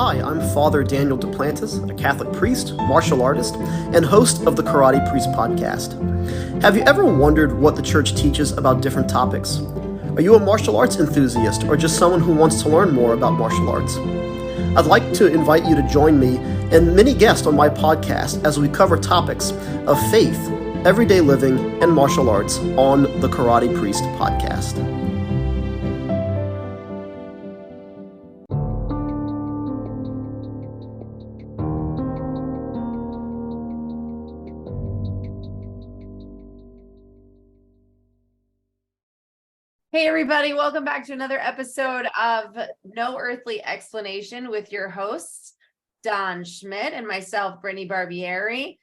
Hi, I'm Father Daniel Duplantis, a Catholic priest, martial artist, and host of the Karate Priest podcast. Have you ever wondered what the church teaches about different topics? Are you a martial arts enthusiast or just someone who wants to learn more about martial arts? I'd like to invite you to join me and many guests on my podcast as we cover topics of faith, everyday living, and martial arts on the Karate Priest podcast. Hey everybody, welcome back to another episode of No Earthly Explanation with your hosts, Don Schmidt and myself, Brittany Barbieri.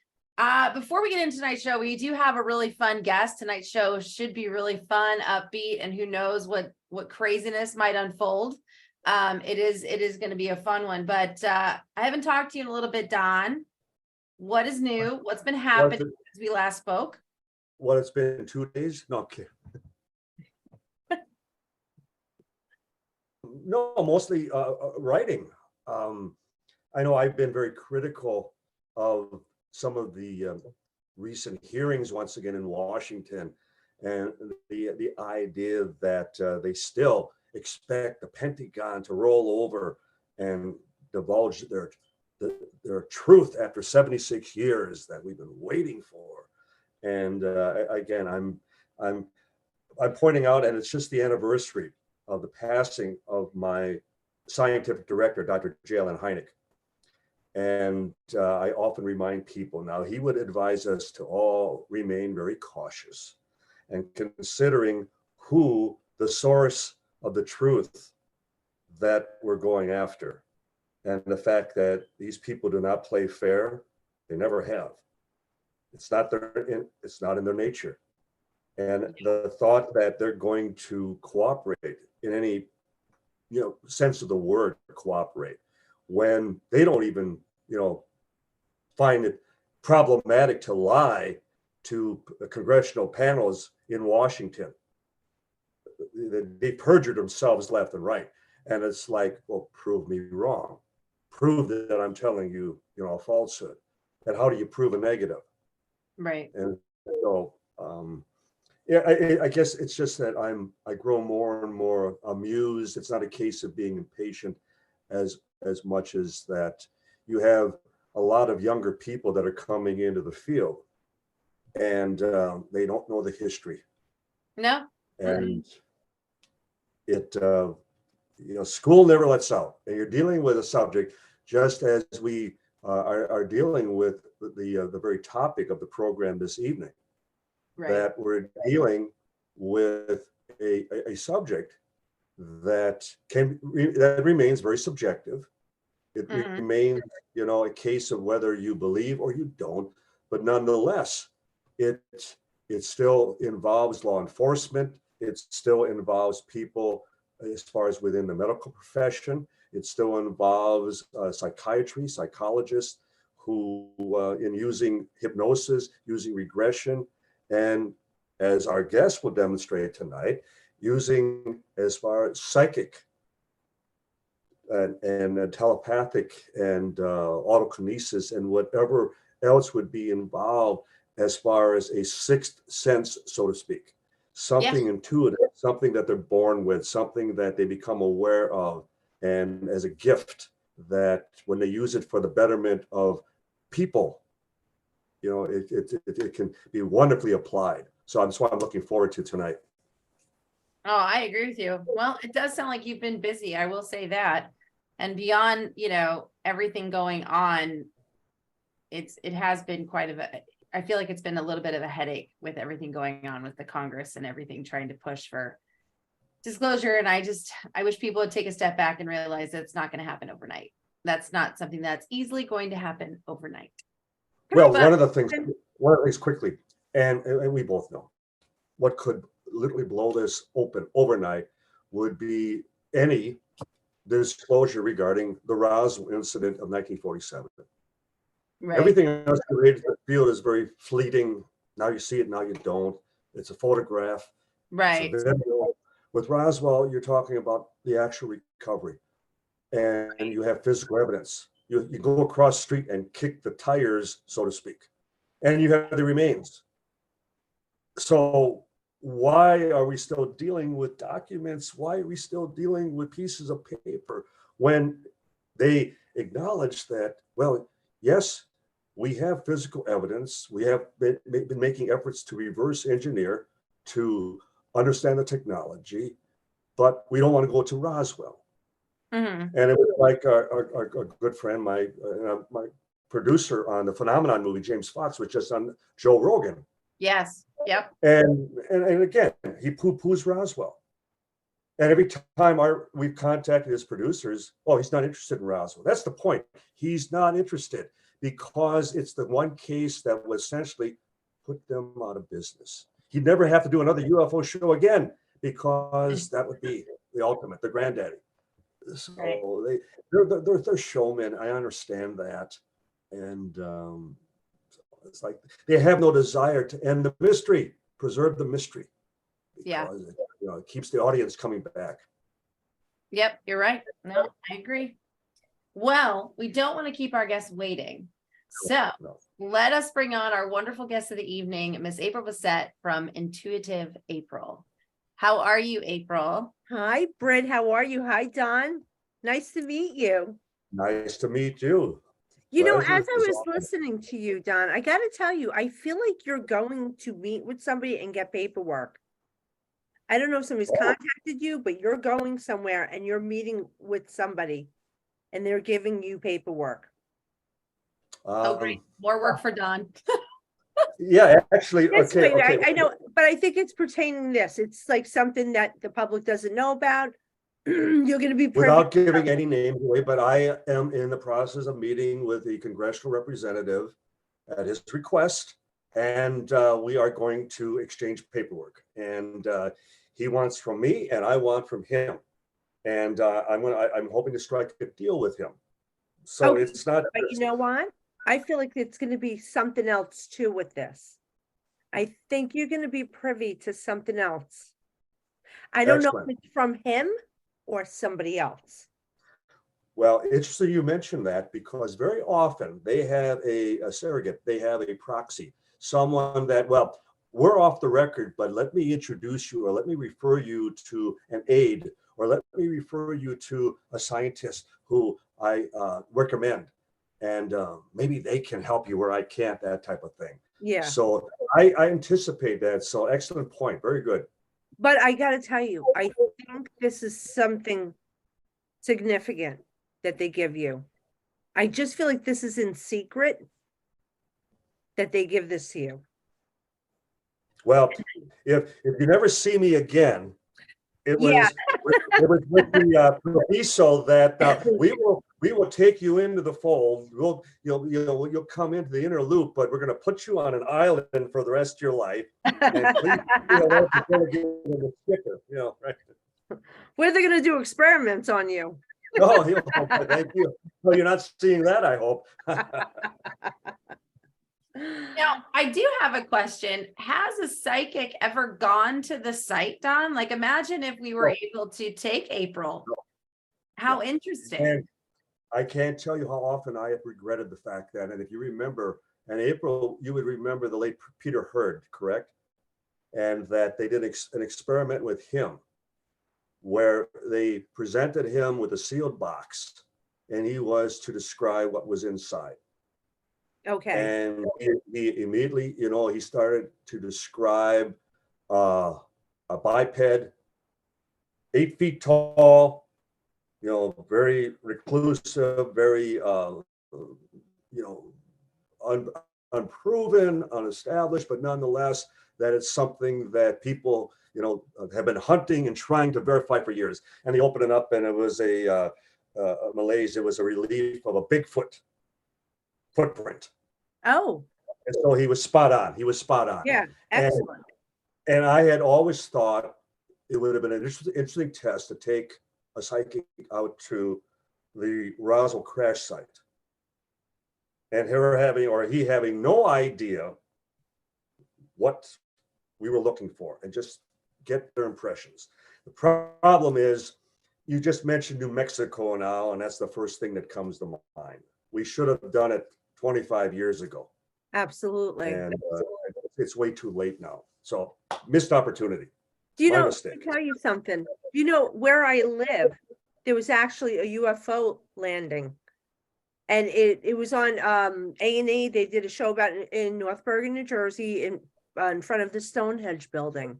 Before we get into tonight's show, we do have a really fun guest. Tonight's show should be really fun, upbeat, and who knows what craziness might unfold. It is going to be a fun one, but I haven't talked to you in a little bit, Don. What is new? What's been happening since we last spoke? What, it's been 2 days? No, okay. No, mostly writing. I know I've been very critical of some of the recent hearings once again in Washington, and the idea that they still expect the Pentagon to roll over and divulge their truth after 76 years that we've been waiting for. And again, I'm pointing out, and it's just the anniversary of the passing of my scientific director, Dr. J. Allen Hynek. And I often remind people now, he would advise us to all remain very cautious and considering who the source of the truth that we're going after. And the fact that these people do not play fair, they never have. It's not in their nature. And the thought that they're going to cooperate in any sense of the word cooperate when they don't even find it problematic to lie to congressional panels in Washington. They perjured themselves left and right, and it's like, well, prove me wrong, prove that I'm telling you a falsehood. And how do you prove a negative? Right. And so yeah, I guess it's just that I grow more and more amused. It's not a case of being impatient as much as that you have a lot of younger people that are coming into the field, and they don't know the history. No. And it school never lets out, and you're dealing with a subject just as we are dealing with the very topic of the program this evening. Right. That we're dealing with a subject that remains very subjective. It remains, a case of whether you believe or you don't, but nonetheless, it still involves law enforcement. It still involves people as far as within the medical profession. It still involves psychiatry, psychologists who in using hypnosis, using regression, and as our guest will demonstrate tonight, using as far as psychic and telepathic and autokinesis and whatever else would be involved as far as a sixth sense, so to speak, something intuitive, something that they're born with, something that they become aware of, and as a gift that when they use it for the betterment of people, it can be wonderfully applied. So that's what I'm looking forward to tonight. Oh, I agree with you. Well, it does sound like you've been busy. I will say that. And beyond, everything going on, it has been I feel like it's been a little bit of a headache with everything going on with the Congress and everything trying to push for disclosure. And I wish people would take a step back and realize that it's not going to happen overnight. That's not something that's easily going to happen overnight. Well, one of the things quickly, and we both know, what could literally blow this open overnight would be any disclosure regarding the Roswell incident of 1947. Right. Everything else related to the field is very fleeting. Now you see it, now you don't. It's a photograph. Right. With Roswell, you're talking about the actual recovery. and you have physical evidence. You go across the street and kick the tires, so to speak, and you have the remains. So why are we still dealing with documents? Why are we still dealing with pieces of paper when they acknowledge that, well, yes, we have physical evidence. We have been making efforts to reverse engineer, to understand the technology, but we don't want to go to Roswell. Mhm. And it was like our good friend, my producer on the Phenomenon movie, James Fox, was just on Joe Rogan. Yes. Yep. And again, he poo-poos Roswell. And every time we've contacted his producers, oh, he's not interested in Roswell. That's the point. He's not interested because it's the one case that will essentially put them out of business. He'd never have to do another UFO show again because that would be the ultimate, the granddaddy. So Right. they're showmen. I understand that. And it's like they have no desire to end the mystery, preserve the mystery, because it keeps the audience coming back. Yep, you're right. No, I agree. Well, we don't want to keep our guests waiting. So No. let us bring on our wonderful guest of the evening, Miss April Busset from Intuitive April. How are you, April? Hi, Britt. How are you? Hi, Don. Nice to meet you. Nice to meet you. You know, Pleasure as I is was all. listening to you, Don, I got to tell you, I feel like you're going to meet with somebody and get paperwork. I don't know if somebody's contacted you, but you're going somewhere and you're meeting with somebody and they're giving you paperwork. Oh, great. More work for Don. Yeah, actually, That's okay, great. okay. I know, but I think it's pertaining to this. It's like something that the public doesn't know about. You're going to be privy. Without giving any names away, but I am in the process of meeting with the congressional representative at his request, and we are going to exchange paperwork. And he wants from me, and I want from him. And I'm hoping to strike a deal with him. So Okay, it's not. But you know what? I feel like it's going to be something else too with this. I think you're going to be privy to something else. I don't know if Excellent. it's from him or somebody else. Well, interesting you mentioned that because very often they have a surrogate, they have a proxy, someone that, well, we're off the record, but let me introduce you or let me refer you to an aide or let me refer you to a scientist who I recommend. And maybe they can help you where I can't, that type of thing. Yeah. So I anticipate that. So excellent point. Very good. But I got to tell you, I think this is something significant that they give you. I just feel like this is in secret that they give this to you. Well, if you never see me again, it was Yeah. it was with the proviso that we will take you into the fold. You'll come into the inner loop, but we're going to put you on an island for the rest of your life. And please, don't give them the sticker, right? Where they're going to do experiments on you. Oh, thank you. Well, you're not seeing that, I hope. Now, I do have a question. Has a psychic ever gone to the site, Don? Like, imagine if we were able to take April. How interesting. And I can't tell you how often I have regretted the fact that, and if you remember, and April, you would remember the late Peter Hurd, correct? And that they did an experiment with him where they presented him with a sealed box and he was to describe what was inside. Okay. And he immediately, he started to describe a biped, 8 feet tall, very reclusive, very, unproven, unestablished, but nonetheless, that it's something that people, have been hunting and trying to verify for years. And they opened it up and it was a Malays, it was a relief of a Bigfoot footprint. Oh. And so he was spot on. Yeah, excellent. And I had always thought it would have been an interesting test to take a psychic out to the Roswell crash site. And he having no idea what we were looking for and just get their impressions. The problem is, you just mentioned New Mexico now, and that's the first thing that comes to mind. We should have done it 25 years ago, Absolutely. and it's way too late now. So missed opportunity. Do you My know, mistake. let me tell you something. You know, where I live, there was actually a UFO landing. And it was on A&E. They did a show about it in North Bergen, New Jersey, in front of the Stonehenge building,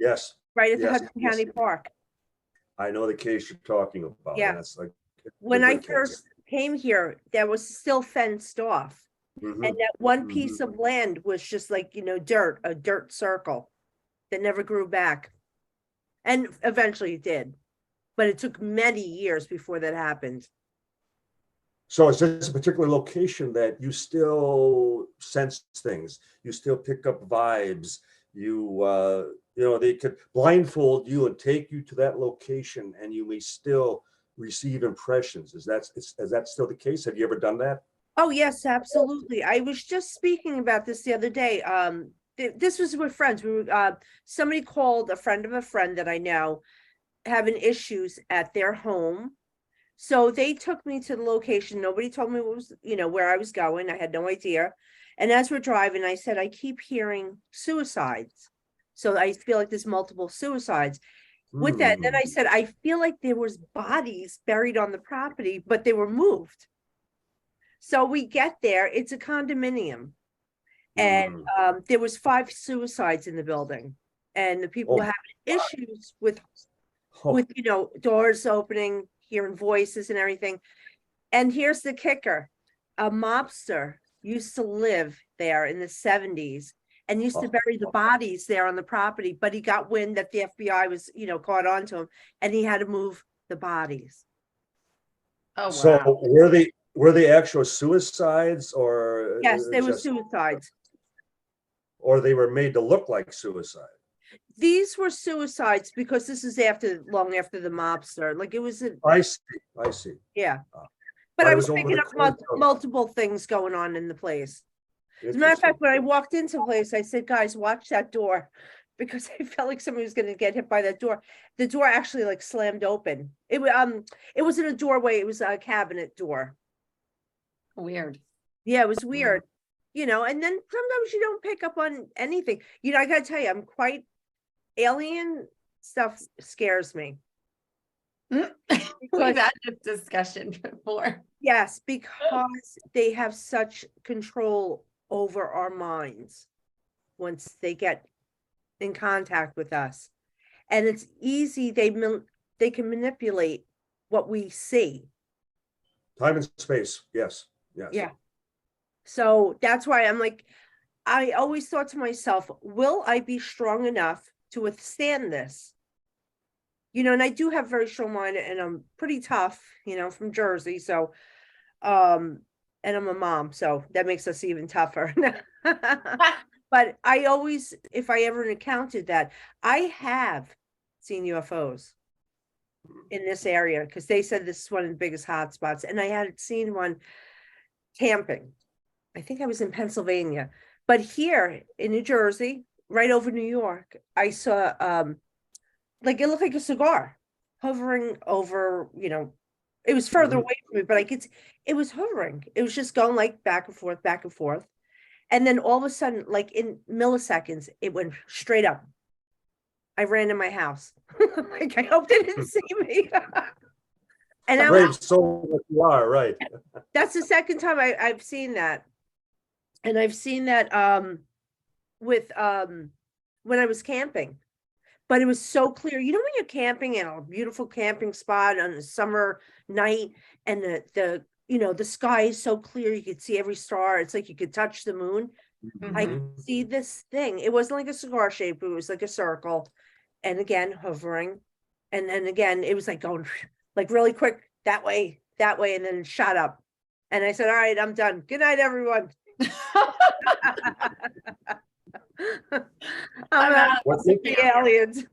Yes, right at the yes, Hudson yes. County Park. I know the case you're talking about. Yeah. And it's like When I good case. first came here, that was still fenced off. Mhm. And that one piece of land was just like, you know, a dirt circle that never grew back. And eventually it did. But it took many years before that happened. So it's just a particular location that you still sense things. You still pick up vibes. You know, they could blindfold you and take you to that location, and you may still receive impressions. Is that still the case? Have you ever done that? Oh, yes, absolutely. I was just speaking about this the other day. This was with friends. We were somebody called a friend of a friend that I know having issues at their home. So they took me to the location. Nobody told me what was, you know, where I was going. I had no idea. And as we're driving, I said, I keep hearing suicides. So I feel like there's multiple suicides. With that, then I said, I feel like there was bodies buried on the property, but they were moved. So we get there, it's a condominium. And there was 5 suicides in the building. And the people were having issues with, you know, doors opening, hearing voices and everything. And here's the kicker. A mobster used to live there in the 70s and used to bury the bodies there on the property, but he got wind that the FBI was, you know, caught on to him, and he had to move the bodies. Oh, wow. So were they actual suicides, or Yes, they were suicides. Or they were made to look like suicide? These were suicides because this is long after the mobster. Like it was I see. yeah. But I was over picking the up course of- multiple things going on in the place. As a matter of fact, when I walked into the place, I said, guys, watch that door, because I felt like somebody was going to get hit by that door. The door actually like slammed open. It wasn't a doorway, it was a cabinet door. Weird. Yeah, it was weird. You know, and then sometimes you don't pick up on anything. You know, I gotta tell you, I'm quite alien stuff scares me. We've had this discussion before. Yes, because they have such control over our minds once they get in contact with us. And it's easy, they can manipulate what we see. Time and space, yes. Yeah. So that's why I'm like, I always thought to myself, will I be strong enough to withstand this? You know, and I do have very strong mind, and I'm pretty tough, you know, from Jersey. So, and I'm a mom, so that makes us even tougher. But I always, if I ever encountered that, I have seen UFOs in this area, because they said this is one of the biggest hotspots, and I had seen one camping. I think I was in Pennsylvania, but here in New Jersey, right over New York, I saw like it looked like a cigar hovering over, you know, it was further away from me, but it was hovering. It was just going like back and forth, back and forth. And then all of a sudden, like in milliseconds, it went straight up. I ran in my house. Like, I hope they didn't see me. And I Brave soul that you are, right? That's the second time I've seen that. And I've seen that with when I was camping. But it was so clear. You know, when you're camping in a beautiful camping spot on a summer night, and the you know, the sky is so clear, you could see every star. It's like you could touch the moon. I could see this thing. It wasn't like a cigar shape, it was like a circle. And again, hovering. And then again, it was like going like really quick that way, and then it shot up. And I said, all right, I'm done. Good night, everyone. I'm out. The aliens.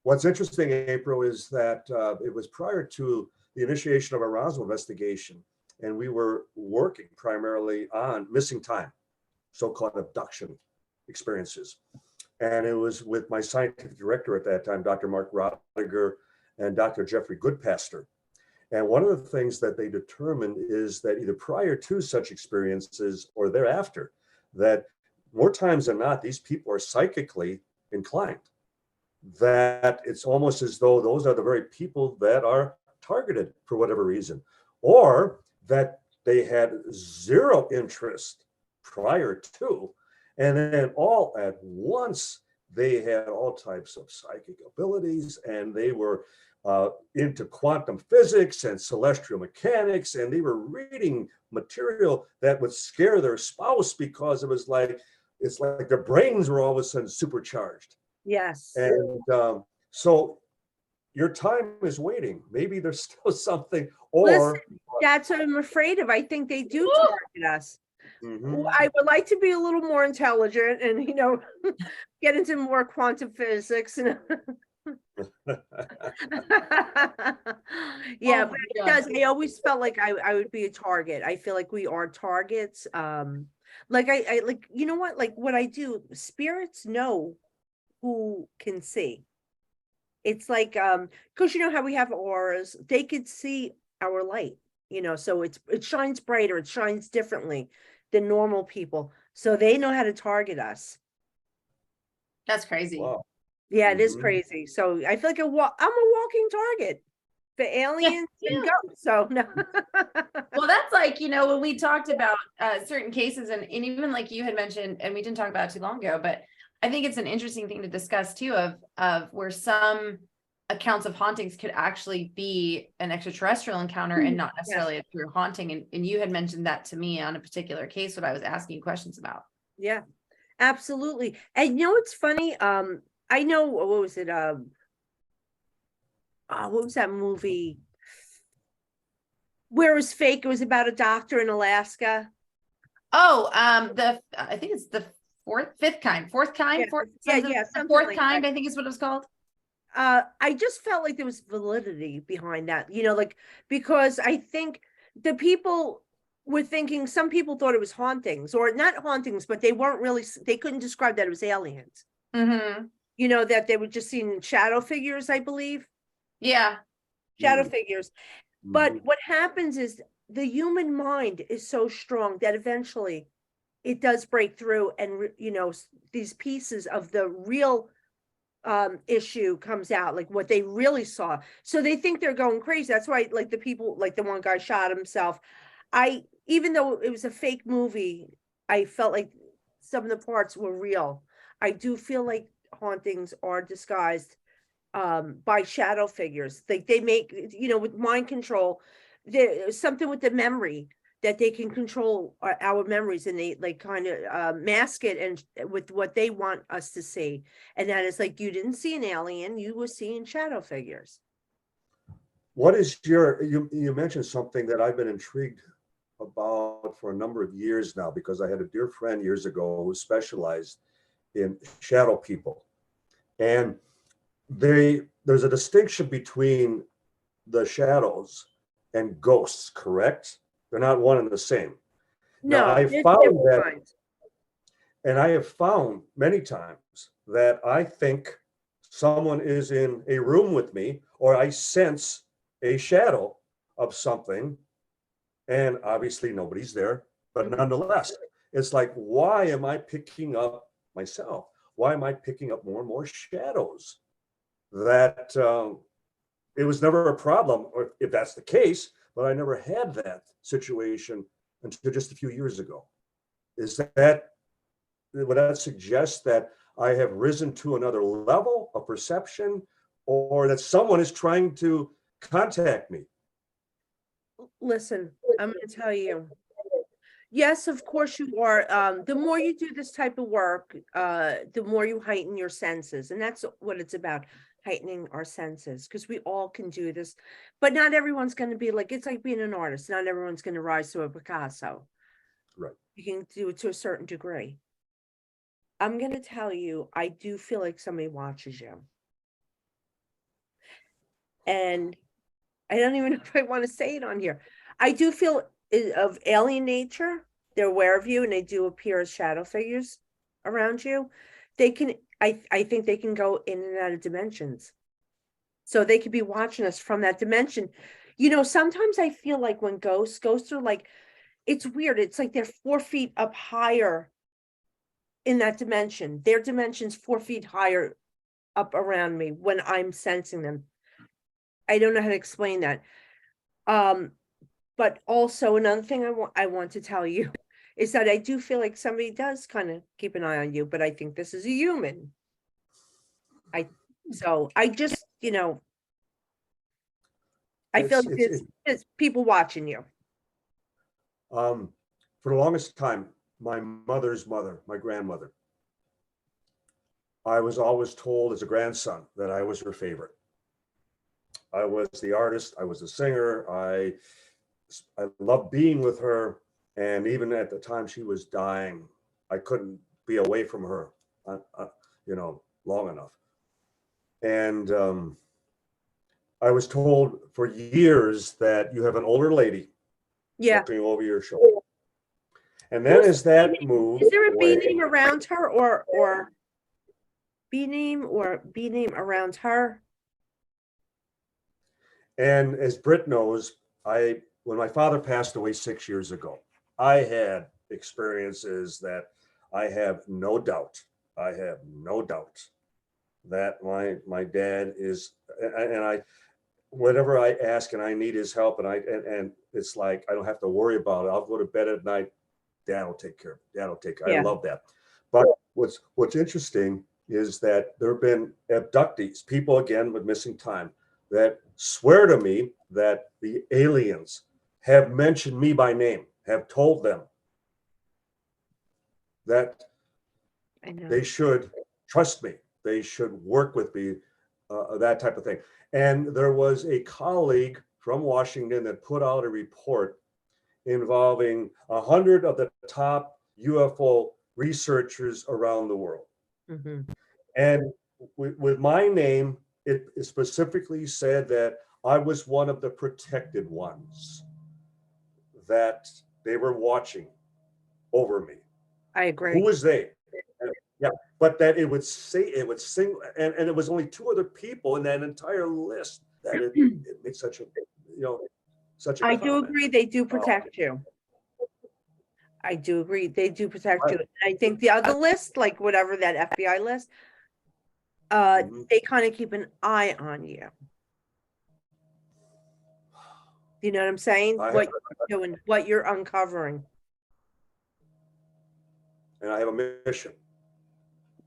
What's interesting, April, is that it was prior to the initiation of a Roswell investigation, and we were working primarily on missing time, so-called abduction experiences. And it was with my scientific director at that time, Dr. Mark Rodiger, and Dr. Jeffrey Goodpaster. And one of the things that they determined is that either prior to such experiences or thereafter, that more times than not, these people are psychically inclined, that it's almost as though those are the very people that are targeted for whatever reason, or that they had zero interest prior to, and then all at once they had all types of psychic abilities, and they were into quantum physics and celestial mechanics, and they were reading material that would scare their spouse because it's like their brains were all of a sudden supercharged. Yes. And so your time is waiting. Maybe there's still something, or Listen, that's what I'm afraid of. I think they do target us. I would like to be a little more intelligent and, get into more quantum physics. And yeah, Oh but my it God. does. I always felt like I would be a target. I feel like we are targets. Like I like, you know what? Like what I do, spirits know who can see. It's like, because you know how we have auras, they could see our light, so it shines brighter, it shines differently than normal people. So they know how to target us. That's crazy. wow. Yeah, it is Mhm. crazy. So I feel like I'm a walking target for aliens and ghosts. So no. Well, that's like, when we talked about certain cases and even like you had mentioned, and we didn't talk about it too long ago, but I think it's an interesting thing to discuss too, of where some accounts of hauntings could actually be an extraterrestrial encounter and not necessarily a true haunting. And you had mentioned that to me on a particular case, what I was asking you questions about. Yeah, absolutely. And it's funny? I know, what was it? What was that movie? Where it was fake? It was about a doctor in Alaska. Oh, I think it's the fourth kind, Yeah, the something fourth like kind, that. I think is what it was called. I just felt like there was validity behind that, like, because I think the people were thinking, some people thought it was hauntings, or not hauntings, but they weren't really, they couldn't describe that it was aliens. Mm-hmm. That they were just seeing shadow figures, I believe. Yeah. Shadow Mhm. figures. But Mhm. what happens is the human mind is so strong that eventually it does break through, and these pieces of the real issue comes out, like what they really saw. So they think they're going crazy. That's why, like, the people, like the one guy shot himself. Even though it was a fake movie, I felt like some of the parts were real. I do feel like hauntings are disguised by shadow figures. Like they make, with mind control, there's something with the memory that they can control our memories, and they like kind of mask it and with what they want us to see. And that is like, you didn't see an alien, you were seeing shadow figures. What is you mentioned something that I've been intrigued about for a number of years now, because I had a dear friend years ago who specialized in shadow people. And there's a distinction between the shadows and ghosts, correct? They're not one and the same. Now, No, I they're found different that, kinds. and I have found many times that I think someone is in a room with me, or I sense a shadow of something, and obviously nobody's there, but nonetheless, it's like, why am I picking up myself? Why am I picking up more and more shadows? That it was never a problem, or if that's the case, but I never had that situation until just a few years ago. Would that suggest that I have risen to another level of perception, or that someone is trying to contact me? Listen, I'm going to tell you. Yes, of course you are. The more you do this type of work, the more you heighten your senses. And that's what it's about, heightening our senses, because we all can do this. But not everyone's going to be like, it's like being an artist. Not everyone's going to rise to a Picasso. Right. You can do it to a certain degree. I'm going to tell you, I do feel like somebody watches you. And I don't even know if I want to say it on here. I do feel of alien nature. They're aware of you, and they do appear as shadow figures around you. They can, I think they can go in and out of dimensions. So they could be watching us from that dimension. You know, sometimes I feel like when ghosts are like, it's weird. It's like they're 4 feet up higher in that dimension. Their dimension's 4 feet higher up around me when I'm sensing them. I don't know how to explain that. But also another thing I want to tell you is that I do feel like somebody does kind of keep an eye on you, but I think this is a human. So I just, you know, I feel like it's people watching you. For the longest time, my mother's mother, my grandmother, I was always told as a grandson that I was her favorite. I was the artist, I was the singer, I loved being with her. And even at the time she was dying, I couldn't be away from her, you know, long enough. And I was told for years that you have an older lady looking over your shoulder. And then as that moved Is there a B away, name around her or B name around her? and as Britt knows, when my father passed away 6 years ago, I had experiences that I have no doubt that my dad is, and I, whenever I ask and I need his help, and it's like I don't have to worry about it. I'll go to bed at night. Dad will take care of it. Dad will take care. Yeah. I love that. But what's interesting is that there have been abductees, people again with missing time, that swear to me that the aliens have mentioned me by name, have told them that I know. they should trust me, they should work with me, that type of thing. And there was a colleague from Washington that put out a report involving 100 of the top UFO researchers around the world. Mm-hmm. And with my name, it specifically said that I was one of the protected ones, that they were watching over me. I agree. Who was they? Yeah, but that it would sing, and it was only 2 other people in that entire list that it made such a, you know, such a I do comment. agree they do protect you. I do agree they do protect you. And I think the other list, like whatever that FBI list, they kind of keep an eye on you. You know what I'm saying? What you're doing, what you're uncovering. And I have a mission.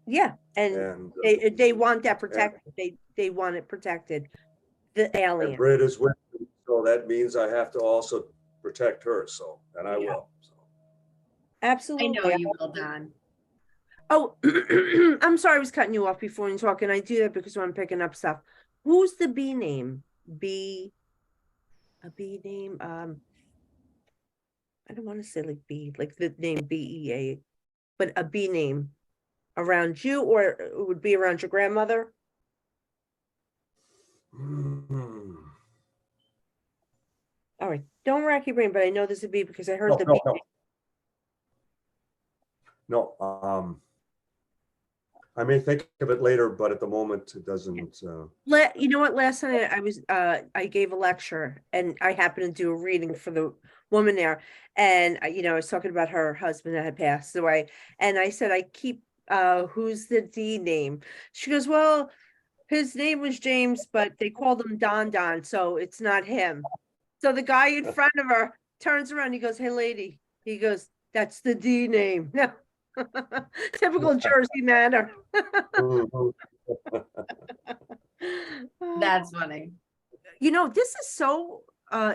Yeah, and they want that protected. They want it protected. The alien. Britt is with me, so that means I have to also protect her. So, and I will. So. Absolutely. I know you will, Don. Oh, I'm sorry I was cutting you off before you talk, and I do that because I'm picking up stuff. Who's the B name? A B name. I don't want to say like B, like the name BEA, but a B name around you, or it would be around your grandmother. All right, don't rack your brain, but I know this would be because I heard the B. No, I may think of it later, but at the moment it doesn't. You know what? Last night I gave a lecture and I happened to do a reading for the woman there, and you know I was talking about her husband that had passed away, and I said I keep who's the D name? She goes, well, his name was James, but they called him Don, so it's not him. So the guy in front of her turns around, he goes, hey lady, he goes, that's the D name. No. Typical Jersey manner. That's funny. You know, this is so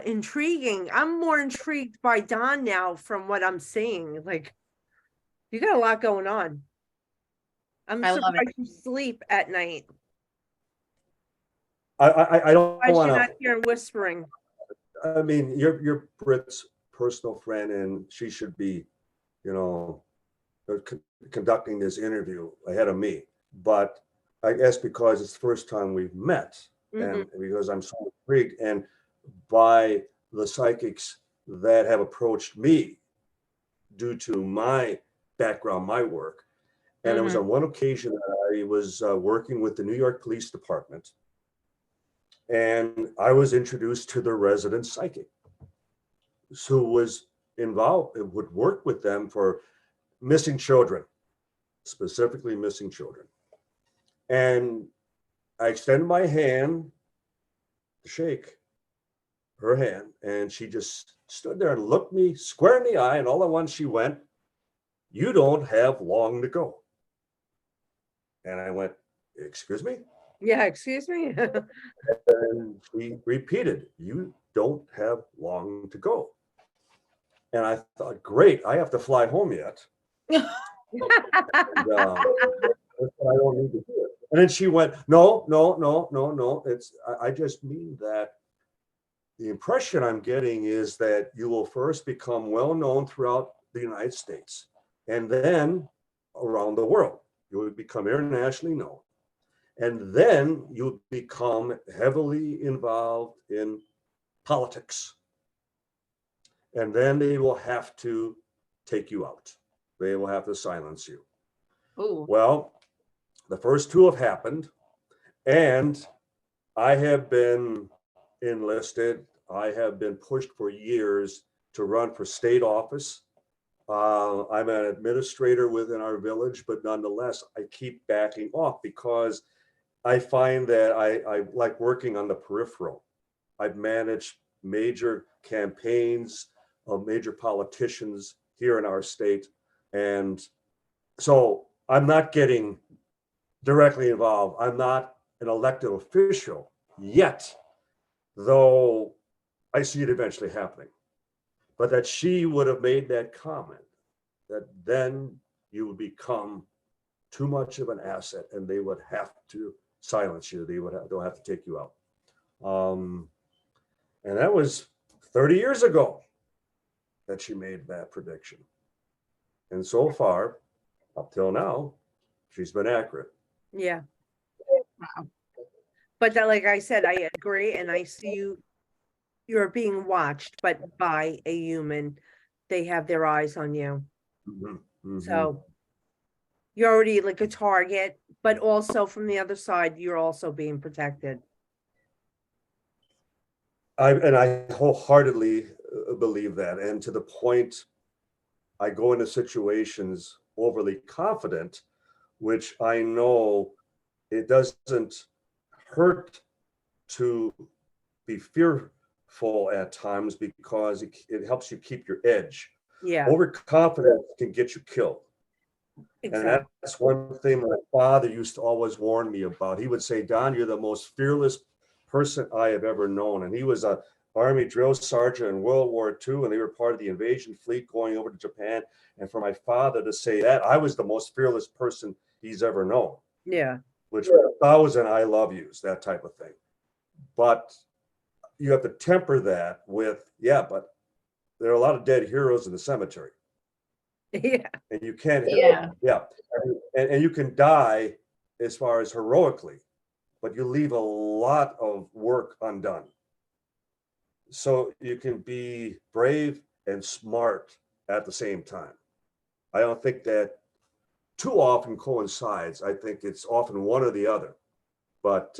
intriguing. I'm more intrigued by Don now from what I'm seeing. Like, you got a lot going on. I'm surprised you sleep at night. I don't want to. You're not hearing whispering. I mean, you're Britt's personal friend, and she should be, you know, conducting this interview ahead of me. But I guess because it's the first time we've met, and because I'm so intrigued, and by the psychics that have approached me due to my background, my work. And it was on one occasion that I was working with the New York Police Department, And I was introduced to the resident psychic who was involved, would work with them for missing children, specifically missing children. And I extended my hand to shake her hand, and she just stood there and looked me square in the eye, and all at once she went, "You don't have long to go." And I went, "Excuse me?" Yeah, excuse me. And she repeated, "You don't have long to go." And I thought, great, I have to fly home yet. And, I don't need to do it. And then she went, "No, no, no, no, no. I just mean that the impression I'm getting is that you will first become well known throughout the United States, and then around the world. You will become internationally known. And then you'll become heavily involved in politics. And then they will have to take you out. They will have to silence you." Ooh. Well, the first two have happened, and I have been enlisted. I have been pushed for years to run for state office. I'm an administrator within our village, but nonetheless, I keep backing off because I find that I like working on the peripheral. I've managed major campaigns of major politicians here in our state. And so I'm not getting directly involved. I'm not an elected official yet, though I see it eventually happening. But that she would have made that comment, that then you would become too much of an asset and they would have to silence you. They'll have to take you out. And that was 30 years ago that she made that prediction. And so far, up till now, she's been accurate. Yeah. Wow. But that, like I said, I agree, and I see you're being watched, but by a human. They have their eyes on you. Mhm, mhm. So you're already like a target, but also from the other side, you're also being protected. I wholeheartedly believe that. And to the point, I go into situations overly confident, which I know it doesn't hurt to be fearful at times because it helps you keep your edge. Yeah, Overconfidence can get you killed. And exactly. that's one thing my father used to always warn me about. He would say, "Don, you're the most fearless person I have ever known." And he was a Army drill sergeant in World War II, and they were part of the invasion fleet going over to Japan. And for my father to say that, I was the most fearless person he's ever known, Yeah, which were 1,000 "I love yous," that type of thing. But you have to temper that with, yeah, but there are a lot of dead heroes in the cemetery. yeah, And you can't, Yeah. yeah. And you can die as far as heroically, but you leave a lot of work undone. So you can be brave and smart at the same time. I don't think that too often coincides. I think it's often one or the other. But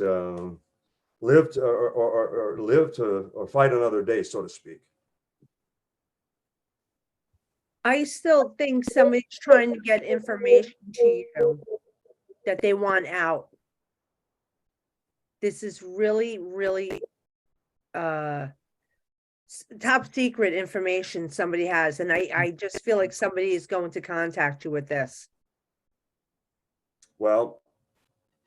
live to, or live to, or fight another day, so to speak. I still think somebody's trying to get information to you that they want out. This is really, really top secret information somebody has, and I just feel like somebody is going to contact you with this. Well,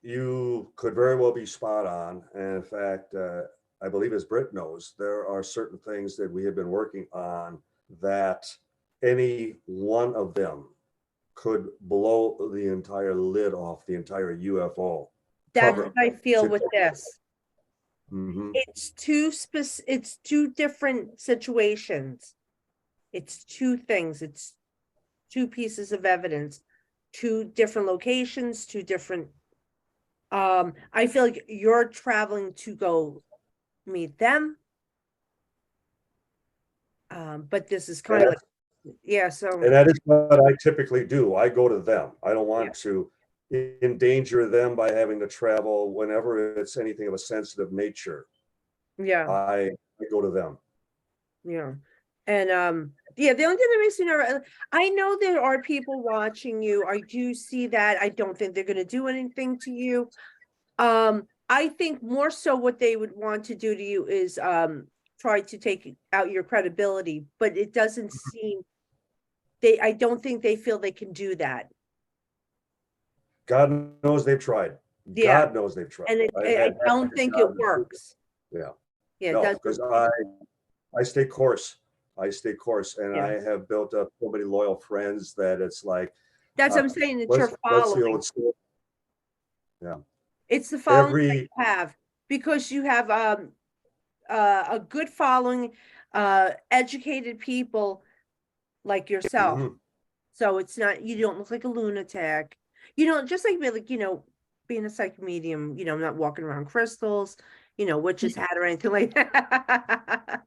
you could very well be spot on. And in fact, I believe, as Britt knows, there are certain things that we have been working on that any one of them could blow the entire lid off the entire UFO. That's cover what I feel with situation. this. Mhm. It's two different situations. It's two things. It's two pieces of evidence, two different locations, two different. I feel like you're traveling to go meet them. But this is kind of like, yeah, so And that is what I typically do. I go to them. I don't want Yeah. to endanger them by having to travel whenever it's anything of a sensitive nature. Yeah, I go to them. yeah. And yeah, the only thing that makes me nervous, I know there are people watching you. I do see that. I don't think they're gonna do anything to you. I think more so what they would want to do to you is try to take out your credibility, but it doesn't seem I don't think they feel they can do that. God knows they've tried. Yeah. God knows they've tried. And I've I had don't think it works. Yeah. Yeah, it No, doesn't. because I stay course. I stay course, and Yeah. I have built up so many loyal friends that it's like, That's what I'm saying, it's your what's the following. old story? Yeah. It's the following that Every you have, because you have a good following, educated people like yourself. Mhm. So it's not, you don't look like a lunatic. You don't, just like me, like, being a psychic medium, I'm not walking around crystals, witch's hat or anything like that.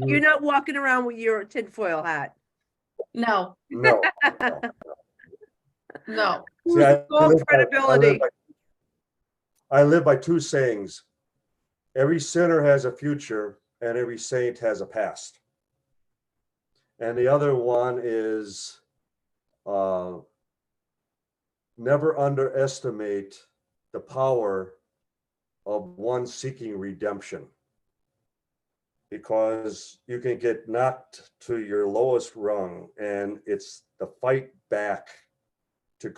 You're not walking around with your tinfoil hat. No, No. no. See, I All live credibility. I live by two sayings. Every sinner has a future, and every saint has a past. And the other one is never underestimate the power of one seeking redemption, because you can get knocked to your lowest rung, and it's the fight back to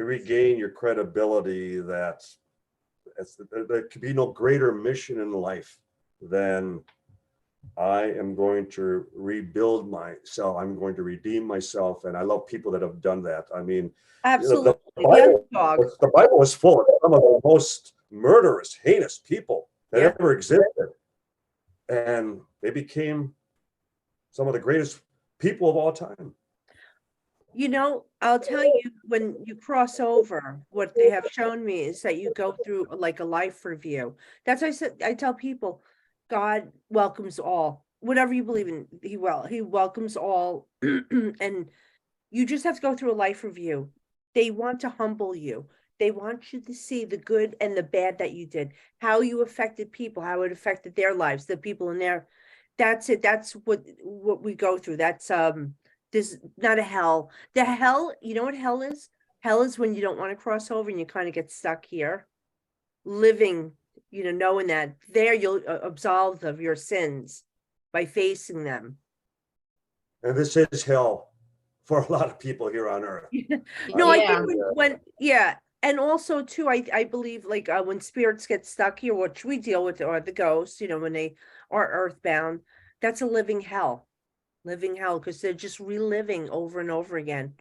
regain your credibility. There could be no greater mission in life than I am going to rebuild myself. I'm going to redeem myself. And I love people that have done that. I mean, Absolutely. the Bible is full of some of the most murderous, heinous people that Yeah. ever existed. And they became some of the greatest people of all time. I'll tell you, when you cross over, what they have shown me is that you go through like a life review. That's why I tell people, God welcomes all. Whatever you believe in, he welcomes all. And you just have to go through a life review. They want to humble you. They want you to see the good and the bad that you did, how you affected people, how it affected their lives, the people in there. That's it. That's what we go through. That's there's not a hell. The hell, you know what hell is? Hell is when you don't want to cross over and you kind of get stuck here, living, knowing that there you'll absolve of your sins by facing them. And this is hell for a lot of people here on earth. No, I Yeah. think yeah. And also too, I believe like when spirits get stuck here, which we deal with, or the ghosts, when they are earthbound, that's a living hell, because they're just reliving over and over again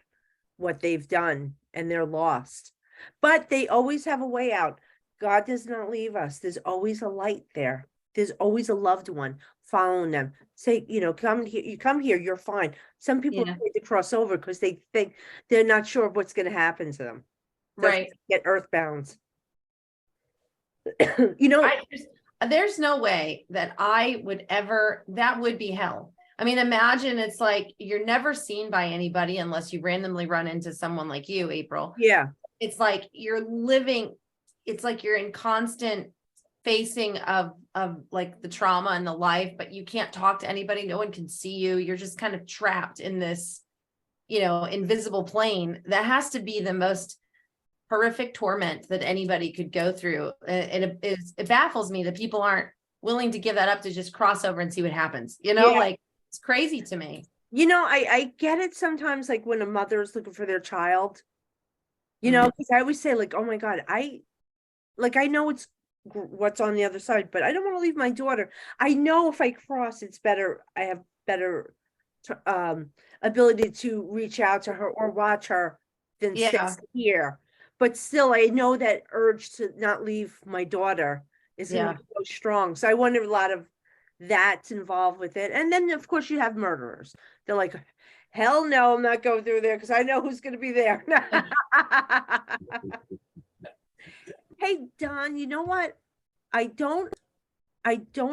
what they've done, and they're lost. But they always have a way out. God does not leave us. There's always a light there. There's always a loved one following them. Say, come here, you come here, you're fine. Some people Yeah. are afraid to cross over because they think they're not sure what's going to happen to them. That's Right. get earthbound. There's no way that that would be hell. I mean, imagine it's like you're never seen by anybody unless you randomly run into someone like you, April. Yeah. It's like you're living, it's like you're in constant facing of like the trauma and the life, but you can't talk to anybody. No one can see you. You're just kind of trapped in this, invisible plane. That has to be the most horrific torment that anybody could go through. And it baffles me that people aren't willing to give that up to just cross over and see what happens. Like it's crazy to me. I get it sometimes, like when a mother is looking for their child, because I always say like, oh my God, I know it's what's on the other side, but I don't want to leave my daughter. I know if I cross, it's better. I have better ability to reach out to her or watch her than sit here. But still, I know that urge to not leave my daughter is going to be so strong. So I wonder a lot of that's involved with it. And then, of course, you have murderers. They're like, hell no, I'm not going through there because I know who's going to be there. Hey, Don, you know what? I don't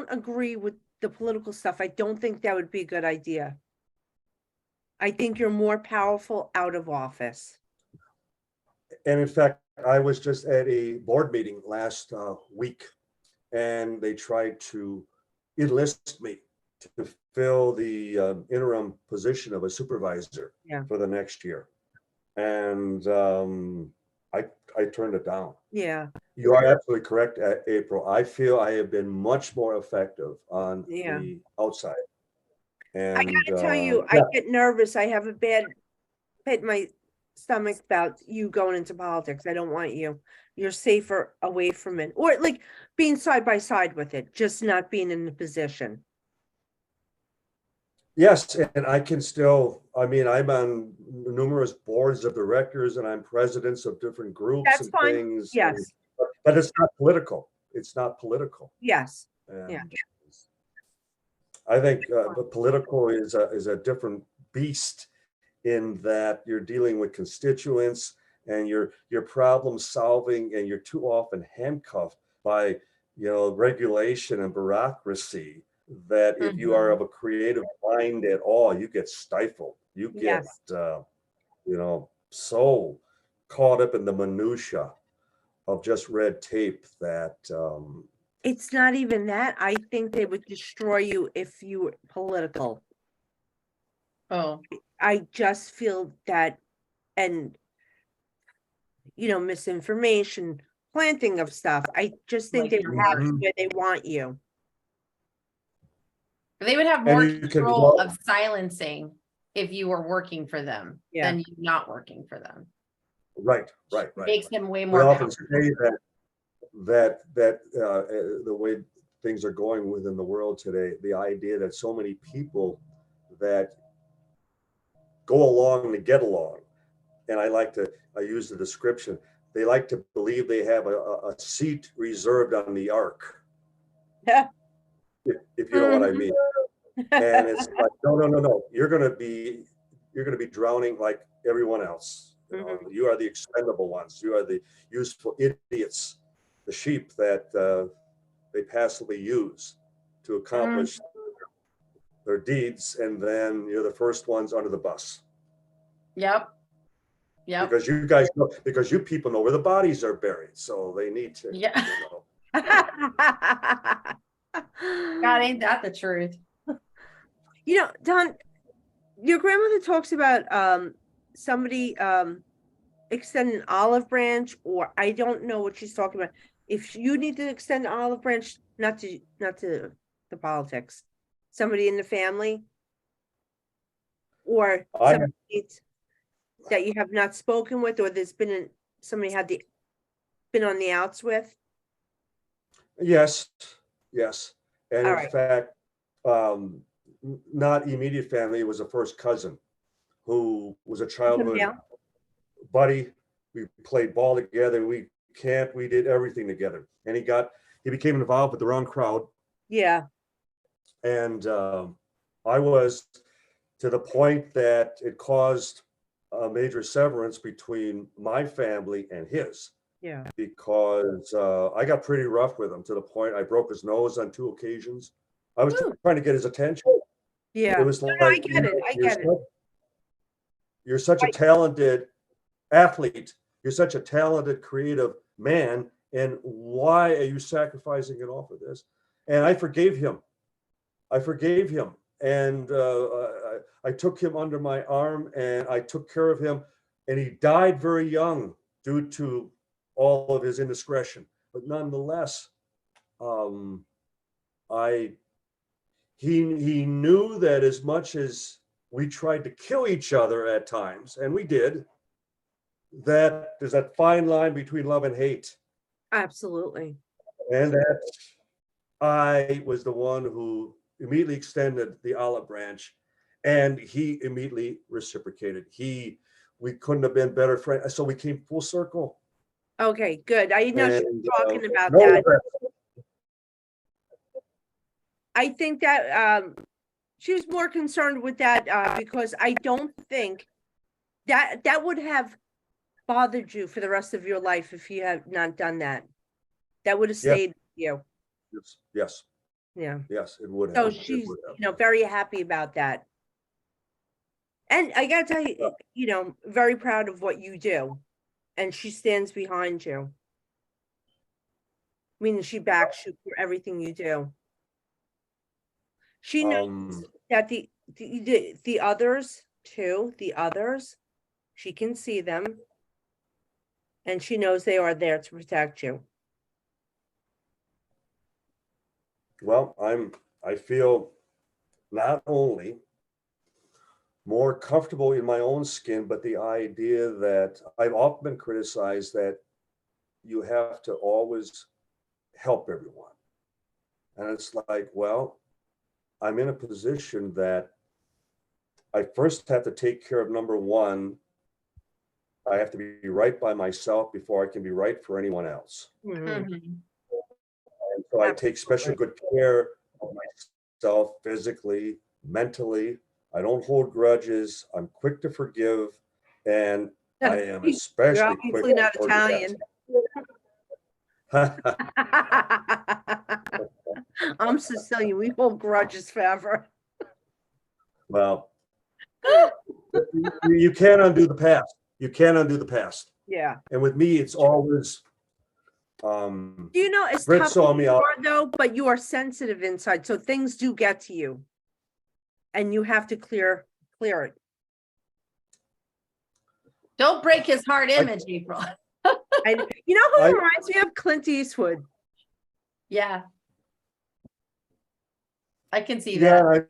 agree with the political stuff. I don't think that would be a good idea. I think you're more powerful out of office. And in fact, I was just at a board meeting last week, and they tried to enlist me to fill the interim position of a supervisor Yeah. for the next year. And I turned it down. Yeah, You are absolutely correct, April. I feel I have been much more effective on Yeah. the outside. I And gotta tell you, I get nervous. I have a bad pit in my stomach about you going into politics. I don't want you. You're safer away from it, or like being side by side with it, just not being in the position. yes, and I can still, I mean, I'm on numerous boards of directors, and I'm presidents of different groups That's and fine. things. Yes, But it's not political. It's not political. yes, And Yeah. I think political is a different beast, in that you're dealing with constituents, and you're problem solving, and you're too often handcuffed by regulation and bureaucracy, that if you are of a creative mind at all, you get stifled. You get yes. so caught up in the minutia of just red tape that It's not even that. I think they would destroy you if you were political. Oh, I just feel that, and misinformation, planting of stuff. I just think they Like would have you Mhm. where they want you. they would have And more you can control vote. of silencing if you were working for them Yeah. than you not working for them. Right. Makes them way We more often powerful. say that the way things are going within the world today, the idea that so many people that go along to get along, and I use the description, they like to believe they have a seat reserved on the ark, Yeah. if you know what I mean. And it's like, no, you're gonna be drowning like everyone else. You are the expendable ones. You are the useful idiots, the sheep that they passively use to accomplish their deeds, and then you're the first ones under the bus. Yep. Because you guys know, because you people know where the bodies are buried, so they need to. Yeah. God, ain't that the truth? Don, your grandmother talks about somebody extend an olive branch, or I don't know what she's talking about. If you need to extend an olive branch, not to the politics, somebody in the family, or somebody that you have not spoken with, or there's been somebody been on the outs with. Yes, and All in right. fact, not immediate family. It was a first cousin who was a childhood buddy. We played ball together. We did everything together. And he became involved with the wrong crowd. Yeah. And I was, to the point that it caused a major severance between my family and his. Yeah. Because I got pretty rough with him, to the point I broke his nose on 2 occasions. I was trying to get his attention. Yeah. It was like, I get it. I get it. You're such a talented athlete. You're such a talented, creative man. And why are you sacrificing it all for this? And I forgave him. And I took him under my arm, and I took care of him. And he died very young due to all of his indiscretion. But nonetheless, he knew that as much as we tried to kill each other at times, and we did, that there's that fine line between love and hate. Absolutely. And that I was the one who immediately extended the olive branch, and he immediately reciprocated. We couldn't have been better friends. So we came full circle. Okay, good. I know she was talking about no that. regret. I think that she was more concerned with that because I don't think that would have bothered you for the rest of your life if you had not done that. That would have stayed with you. Yes. Yeah. Yes, it would So have. she's, very happy about that. And I gotta tell you, very proud of what you do. and she stands behind you. Meaning she backs you for everything you do. She knows that the others too, she can see them. And she knows they are there to protect you. Well, I feel not only more comfortable in my own skin, but the idea that I've often been criticized that you have to always help everyone. And it's like, well, I'm in a position that I first have to take care of number one. I have to be right by myself before I can be right for anyone else. Mhm. And so I take special good care of myself physically, mentally. I don't hold grudges. I'm quick to forgive. And I am You're especially quick obviously to not forget. Italian. I'm Sicilian. We hold grudges forever. Well, you can't undo the past. You can't undo the past. Yeah. And with me, it's always You know, it's Brett tough saw me out. though, but you are sensitive inside, so things do get to you, and you have to clear it. Don't break his heart image, April. And you know who reminds me of? Clint Eastwood. Yeah. I can see Yeah, that.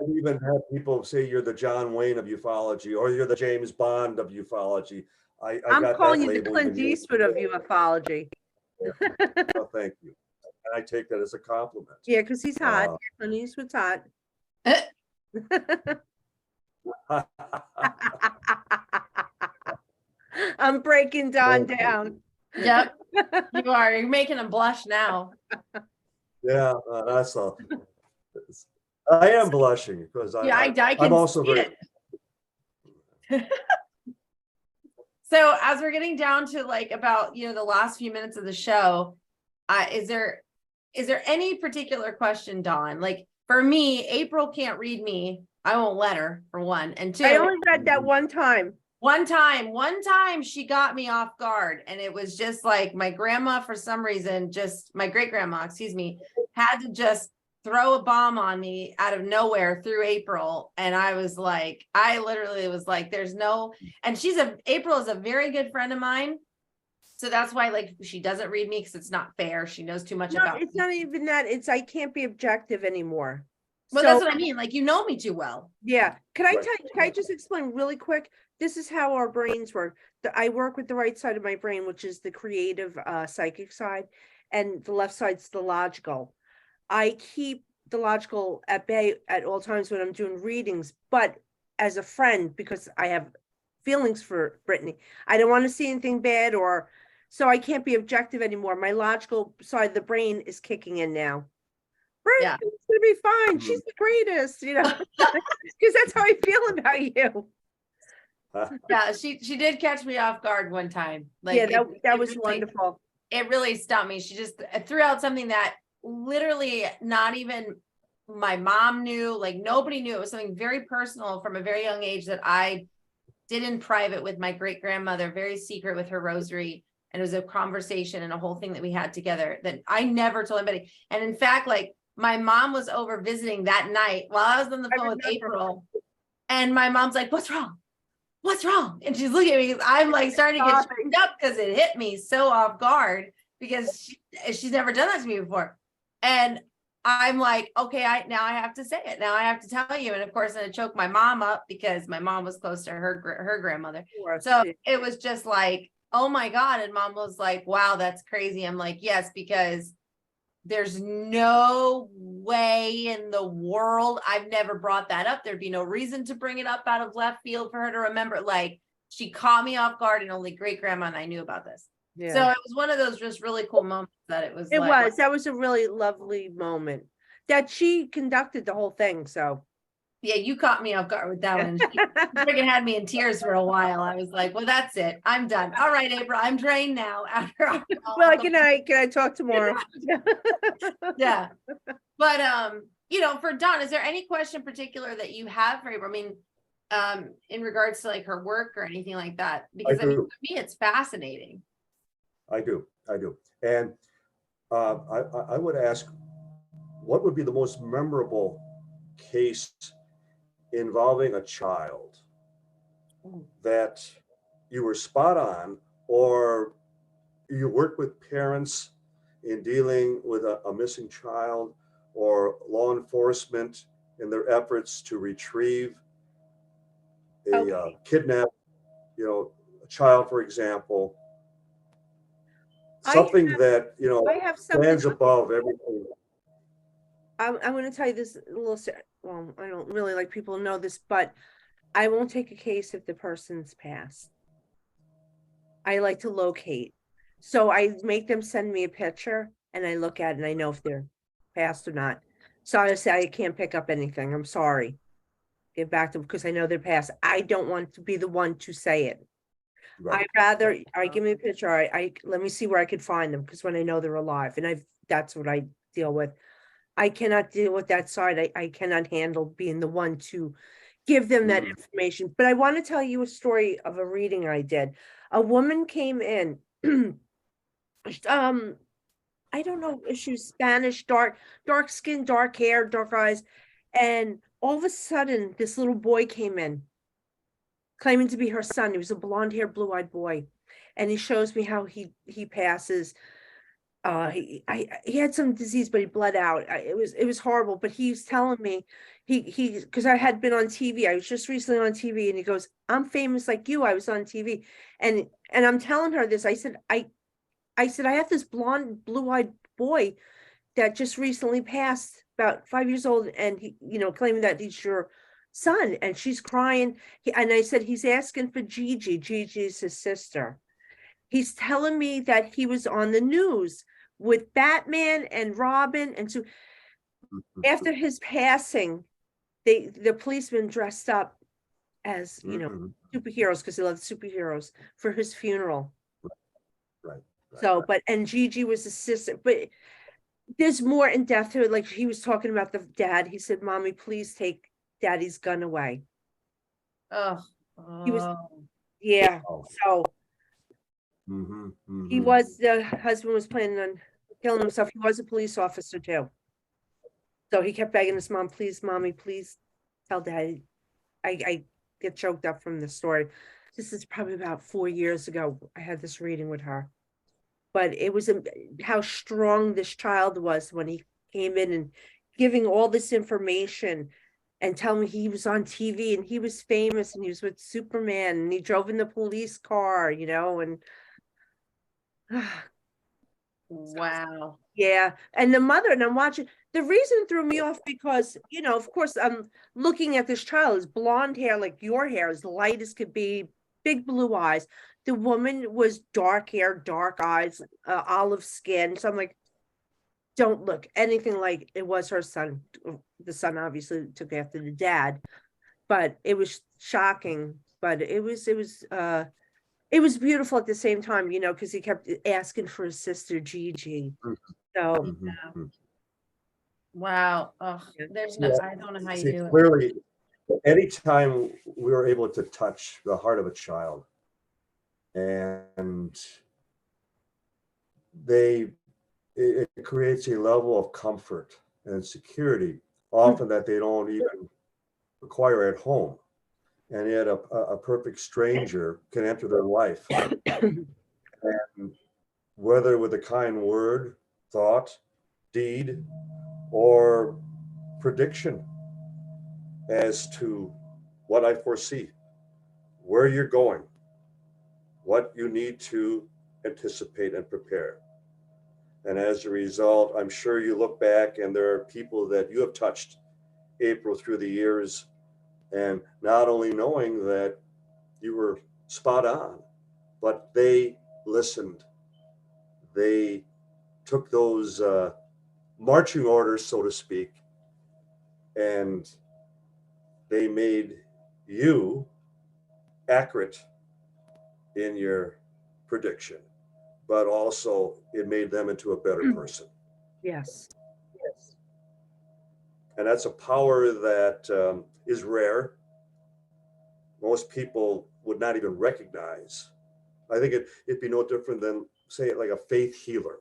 I've even had people say you're the John Wayne of ufology, or you're the James Bond of ufology. I I'm got calling that you the label Clint even years Eastwood of ago. ufology. Oh, thank you. And I take that as a compliment. Yeah, because he's hot. Clint Eastwood's hot. I'm breaking Don down. Yep, you are. You're making him blush now. Yeah, that's all. I am blushing because I can I'm also see very. it. So as we're getting down to like about, the last few minutes of the show, is there any particular question, Dawn? Like for me, April can't read me. I won't let her, for one. And two, I only read that one time. One time she got me off guard, and it was just like my grandma, for some reason, my great grandma, excuse me, had to just throw a bomb on me out of nowhere through April. And I literally was like, and April is a very good friend of mine. So that's why, like, she doesn't read me because it's not fair. She knows too much about it's me. not even that. It's I can't be objective anymore. Well, that's what I mean. Like, you know me too well. Yeah. Can I just explain really quick? This is how our brains work. I work with the right side of my brain, which is the creative psychic side, and the left side's the logical. I keep the logical at bay at all times when I'm doing readings, but as a friend, because I have feelings for Brittany, I don't want to see anything bad, so I can't be objective anymore. My logical side of the brain is kicking in now. Yeah. It's gonna be fine. She's the greatest, because that's how I feel about you. Yeah, she did catch me off guard one time. Like, yeah, that was really, wonderful. It really stumped me. She just threw out something that literally not even my mom knew, like nobody knew. It was something very personal from a very young age that I did in private with my great grandmother, very secret with her rosary. And it was a conversation and a whole thing that we had together that I never told anybody. And in fact, like my mom was over visiting that night while I was on the phone with April. And my mom's like, "What's wrong? What's wrong?" And she's looking at me. I'm like starting to get choked up because it hit me so off guard because she's never done that to me before. And I'm like, okay, now I have to say it. Now I have to tell you. And of course, I choked my mom up because my mom was close to her grandmother. So it was just like, oh my God. And mom was like, wow, that's crazy. I'm like, yes, because there's no way in the world. I've never brought that up. There'd be no reason to bring it up out of left field for her to remember. Like, she caught me off guard, and only great grandma and I knew about this. Yeah. So it was one of those just really cool moments that that was a really lovely moment that she conducted the whole thing. So yeah, you caught me off guard with that one. She freaking had me in tears for a while. I was like, well, that's it. I'm done. All right, April, I'm drained now. Well, can I talk tomorrow? Yeah. But for Dawn, is there any question in particular that you have for April? I mean, in regards to like her work or anything like that? I Because I mean, do. to me, it's fascinating. I do. And I would ask, what would be the most memorable case involving a child that you were spot on, or you work with parents in dealing with a missing child, or law enforcement in their efforts to retrieve a Okay. kidnapped, a child, for example, I something that, I have something. stands above everything. I'm going to tell you this little. Well, I don't really like people to know this, but I won't take a case if the person's passed. I like to locate, so I make them send me a picture, and I look at it, and I know if they're passed or not. So I say I can't pick up anything. I'm sorry. Get back to them because I know they're passed. I don't want to be the one to say it. Right. I'd rather I give me a picture. I let me see where I could find them because when I know they're alive, and that's what I deal with. I cannot deal with that side. I cannot handle being the one to give them that information. But I want to tell you a story of a reading I did. A woman came in. I don't know if she was Spanish, dark skin, dark hair, dark eyes, and all of a sudden this little boy came in claiming to be her son. He was a blonde-haired, blue-eyed boy, and he shows me how he passes. He had some disease, but he bled out. It was horrible. But he's telling me he because I had been on TV. I was just recently on TV, and he goes, "I'm famous like you. I was on TV," and I'm telling her this. I said I have this blonde, blue-eyed boy that just recently passed, about 5 years old, and he, claiming that he's your son, and she's crying. And I said he's asking for Gigi. Gigi's his sister. He's telling me that he was on the news with Batman and Robin. And so after his passing, the policeman dressed up as, superheroes because he loved superheroes for his funeral. Right. So, and Gigi was his sister, but there's more in depth to it. Like he was talking about the dad. He said, "Mommy, please take Daddy's gun away." Oh, He was, yeah. Oh. So he was, the husband was planning on killing himself. He was a police officer too. So he kept begging his mom, "Please, Mommy, please tell Daddy." I get choked up from the story. This is probably about 4 years ago. I had this reading with her. But it was how strong this child was when he came in and giving all this information and telling me he was on TV and he was famous and he was with Superman and he drove in the police car, and wow. yeah. And the mother, and I'm watching, the reason threw me off because, of course, I'm looking at this child, his blonde hair, like your hair, as light as could be, big blue eyes. The woman was dark hair, dark eyes, olive skin. So I'm like, don't look anything like it was her son. The son obviously took after the dad, but it was shocking. But it was beautiful at the same time, because he kept asking for his sister Gigi. So Wow. Oh, there's no, I don't know how you See, do it. clearly, anytime we were able to touch the heart of a child, and it creates a level of comfort and security, often that they don't even require at home. And yet a perfect stranger can enter their life. And whether with a kind word, thought, deed, or prediction as to what I foresee, where you're going, what you need to anticipate and prepare. And as a result, I'm sure you look back and there are people that you have touched, April, through the years, and not only knowing that you were spot on, but they listened. They took those marching orders, so to speak, and they made you accurate in your prediction, but also it made them into a better person. yes. And that's a power that is rare. most people would not even recognize. I think it'd be no different than, say, like a faith healer.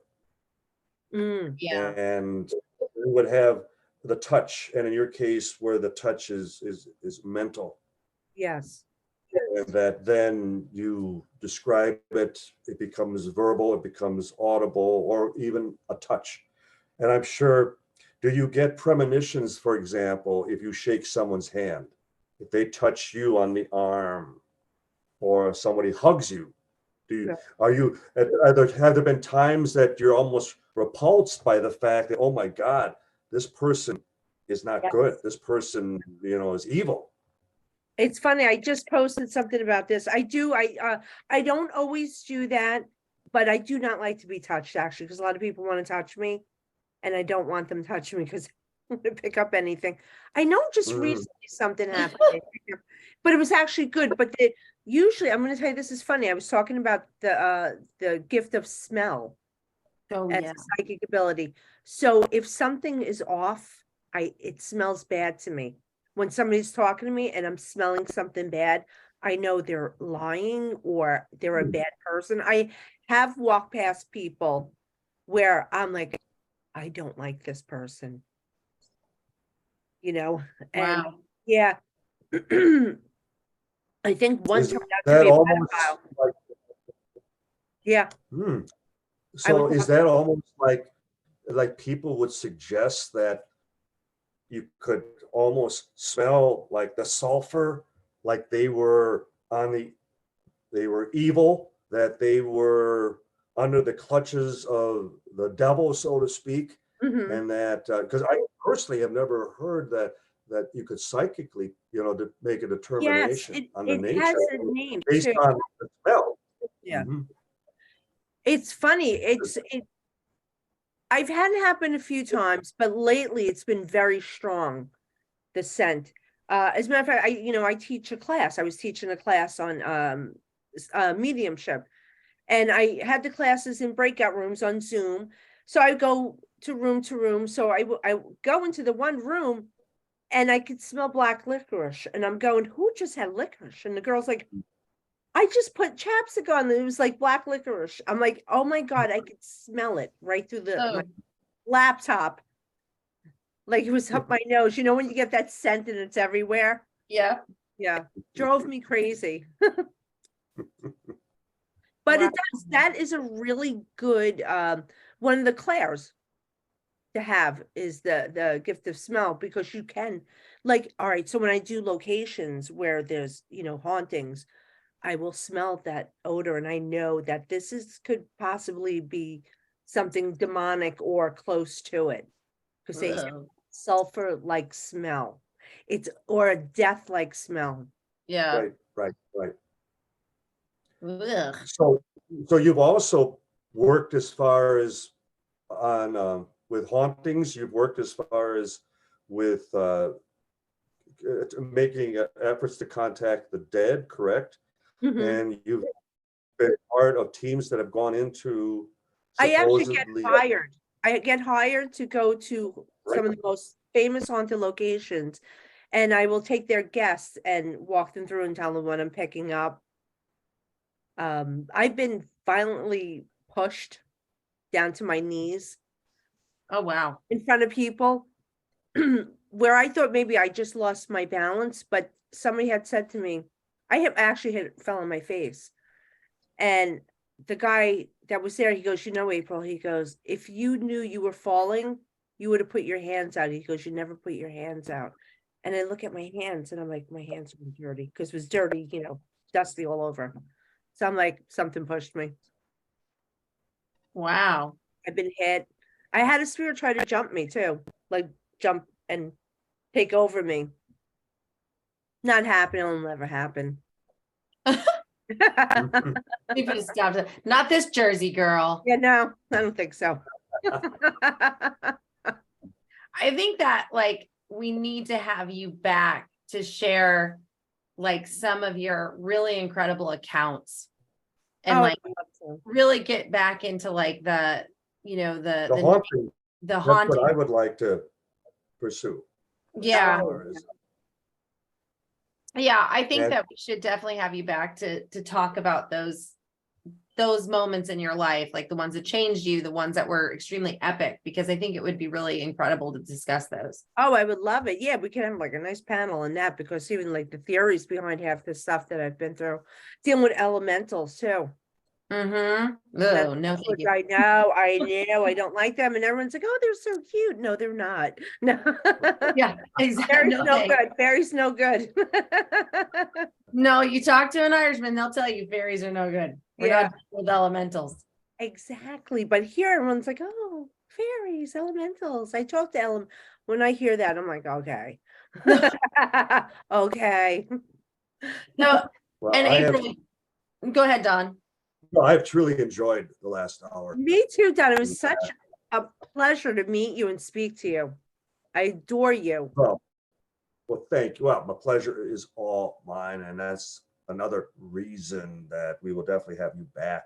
Yeah. And it would have the touch, and in your case, where the touch is mental, Yes. and that then you describe it, it becomes verbal, it becomes audible, or even a touch. And I'm sure, do you get premonitions, for example, if you shake someone's hand, if they touch you on the arm, or somebody hugs you? Yeah. Have there been times that you're almost repulsed by the fact that, oh my God, this person is not Yes. good. This person, is evil. It's funny, I just posted something about this. I don't always do that, but I do not like to be touched, actually, because a lot of people want to touch me, and I don't want them touching me because I'm gonna pick up anything. I know just recently something happened, but it was actually good. But usually, I'm gonna tell you, this is funny. I was talking about the gift of smell Oh, as yeah. a psychic ability. So if something is off, it smells bad to me. When somebody's talking to me and I'm smelling something bad, I know they're lying or they're a bad person. I have walked past people where I'm like, I don't like this person, and Wow. yeah. I think one Is turned out to that be a almost pedophile. like, Yeah. I was so is that almost like people would suggest that you could almost smell like the sulfur, like they were evil, that they were under the clutches of the devil, so to speak, Mhm. and that because I personally have never heard that you could psychically, to make a Yes, determination on the it has nature a name based too. on the smell. Yeah. Mhm. It's funny. I've had it happen a few times, but lately it's been very strong, the scent. As a matter of fact, I teach a class. I was teaching a class on mediumship, and I had the classes in breakout rooms on Zoom. So I go to room. So I go into the one room, and I could smell black licorice, and I'm going, who just had licorice? And the girl's like, I just put chapstick on, and it was like black licorice. I'm like, oh my God, I could smell it right through my Oh, laptop. Like it was up my nose. You know when you get that scent and it's everywhere? yeah. Yeah. Drove me crazy. But Wow. that is a really good one of the clairs to have is the gift of smell, because you can, like, all right, so when I do locations where there's hauntings, I will smell that odor and I know that could possibly be something demonic or close to it, because they say Ugh. sulfur like smell, or a death like smell. Yeah. Right. Ugh. So you've also worked as far as on with hauntings. You've worked as far as with making efforts to contact the dead, correct? Mhm. And you've been part of teams that have gone into I actually get supposedly hired. I get hired to go to right. some of the most famous haunted locations, and I will take their guests and walk them through and tell them what I'm picking up. I've been violently pushed down to my knees Oh, wow. in front of people where I thought maybe I just lost my balance, but somebody had said to me, I have actually fell on my face. And the guy that was there, he goes, April, he goes, if you knew you were falling, you would have put your hands out. He goes, you never put your hands out. And I look at my hands and I'm like, my hands are dirty, because it was dirty, dusty all over. So I'm like, something pushed me. Wow. I've been hit. I had a spirit try to jump me too, like jump and take over me. Not happening, it'll never happen. We put a stop to that. Not this Jersey girl. Yeah, no, I don't think so. I think that we need to have you back to share some of your really incredible accounts and Oh, I'd love to. really get back into the The haunting. That's haunting. what I would like to pursue. Yeah. Oh, Yeah, I think And that we should definitely have you back to talk about those moments in your life, like the ones that changed you, the ones that were extremely epic, because I think it would be really incredible to discuss those. Oh, I would love it. Yeah, we could have like a nice panel on that, because even like the theories behind half the stuff that I've been through, dealing with elementals too. Mm-hmm. That's Oh, no, thank what you. I know, I don't like them, and everyone's like, "Oh, they're so cute." No, they're not. No, Yeah, exactly. Barry's No, no thanks. good. Barry's no good. No, you talk to an Irishman, they'll tell you fairies are no good. We're Yeah. not with elementals. Exactly, but here everyone's like, "Oh, fairies, elementals." I talk to when I hear that, I'm like, "Okay, okay." No, well, and April, go ahead, Don. I've truly enjoyed the last hour. Me too, Don. It was such a pleasure to meet you and speak to you. I adore you. Well, thank you. Well, my pleasure is all mine. And that's another reason that we will definitely have you back,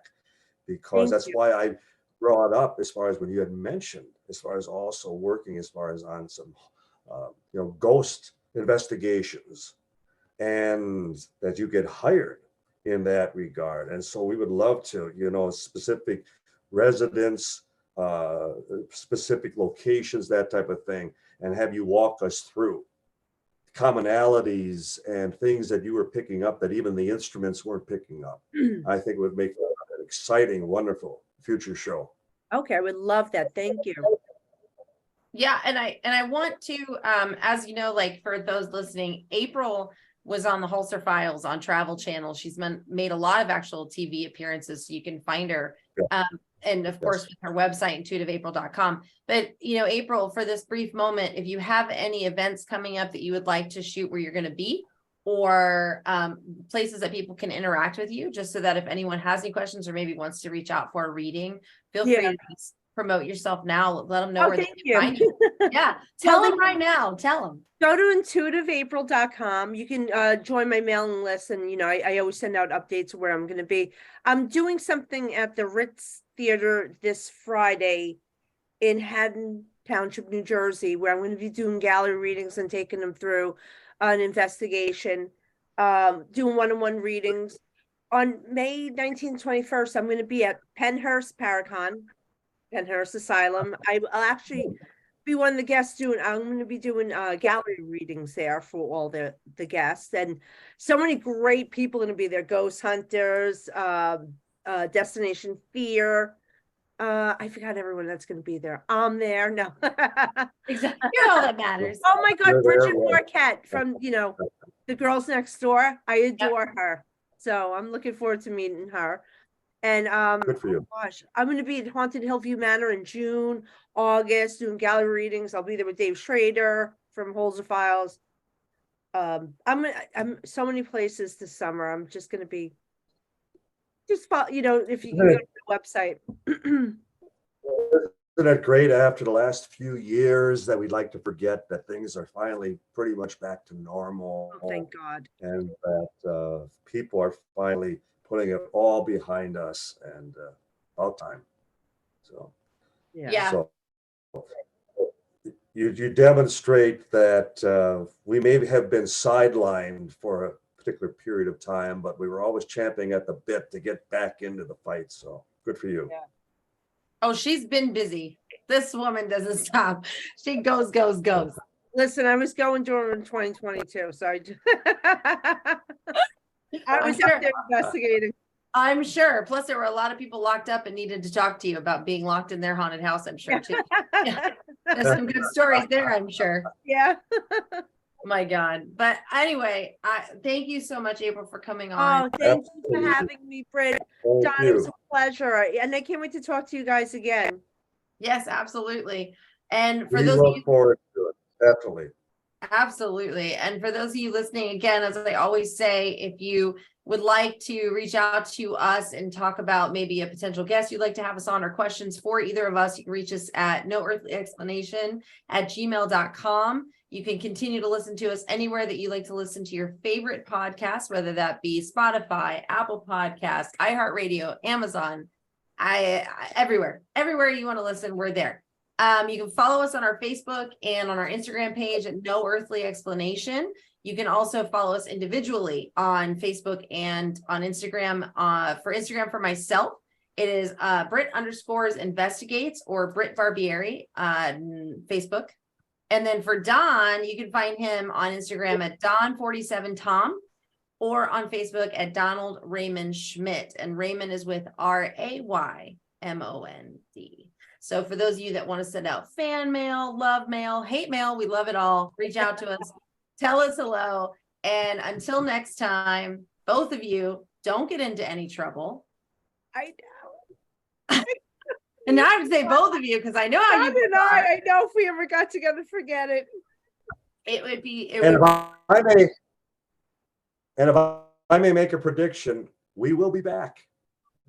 because Thank that's you. why I brought up, as far as when you had mentioned, as far as also working, as far as on some, ghost investigations, and that you get hired in that regard. And so we would love to, specific residents, specific locations, that type of thing, and have you walk us through commonalities and things that you were picking up that even the instruments weren't picking up. I think it would make an exciting, wonderful future show. Okay, I would love that. Thank you. Yeah, and I want to, as you know, like for those listening, April was on the Holster Files on Travel Channel. She's made a lot of actual TV appearances, so you can find her. Yeah. And of course, with her website, intuitiveapril.com. But, April, for this brief moment, if you have any events coming up that you would like to shoot where you're going to be, or places that people can interact with you, just so that if anyone has any questions or maybe wants to reach out for a reading, feel free to promote yourself now. Let them know where they can find you. Yeah, tell them right now. Tell them. Go to intuitiveapril.com. You can join my mailing list, and I always send out updates of where I'm going to be. I'm doing something at the Ritz Theater this Friday in Haddon Township, New Jersey, where I'm going to be doing gallery readings and taking them through an investigation, doing one-on-one readings. On May 19th, 21st, I'm going to be at Penhurst Asylum. I'll actually be one of the guests I'm going to be doing gallery readings there for all the guests, and so many great people going to be there. Ghost hunters, Destination Fear. I forgot everyone that's going to be there. I'm there. No. Exactly. You're all that matters. Oh my God, You're Bridget there, Marquette from, The Girls Next Door. I adore her. So I'm looking forward to meeting her. And Good for you. oh gosh, I'm going to be at Haunted Hillview Manor in June, August, doing gallery readings. I'll be there with Dave Schrader from Holzer Files. I'm so many places this summer. I'm just going to be if you can go to the website. Isn't it great after the last few years that we'd like to forget that things are finally pretty much back to normal? Oh, thank God. And that people are finally putting it all behind us, and about time. So, Yeah. So you demonstrate that we may have been sidelined for a particular period of time, but we were always champing at the bit to get back into the fight. So good for you. Yeah. Oh, she's been busy. This woman doesn't stop. She goes. Listen, I was going during 2022, so I was sure. up there investigating. I'm sure. Plus, there were a lot of people locked up and needed to talk to you about being locked in their haunted house, I'm sure, too. Yeah. There's some good stories there, I'm sure. Yeah. My God. But anyway, thank you so much, April, for coming on. Oh, thank you for having me, Britt. Don, it was a pleasure. And I can't wait to talk to you guys again. Yes, absolutely. And for We those look forward to it. Definitely. Absolutely. And for those of you listening, again, as I always say, if you would like to reach out to us and talk about maybe a potential guest you'd like to have us on, or questions for either of us, you can reach us at noearthlyexplanation@gmail.com. You can continue to listen to us anywhere that you like to listen to your favorite podcast, whether that be Spotify, Apple Podcasts, iHeartRadio, Amazon, everywhere you want to listen, we're there. You can follow us on our Facebook and on our Instagram page at No Earthly Explanation. You can also follow us individually on Facebook and on Instagram. For Instagram, for myself, it is Brit_investigates or Brit Barbieri on Facebook. And then for Don, you can find him on Instagram at Don47Tom or on Facebook at Donald Raymond Schmidt. And Raymond is with RAYMOND. So for those of you that want to send out fan mail, love mail, hate mail, we love it all. Reach out to us, tell us hello. And until next time, both of you, don't get into any trouble. I know. And now I have to say both of you because I know how you and I know if we ever got together, forget it. It would be. If I may make a prediction, we will be back.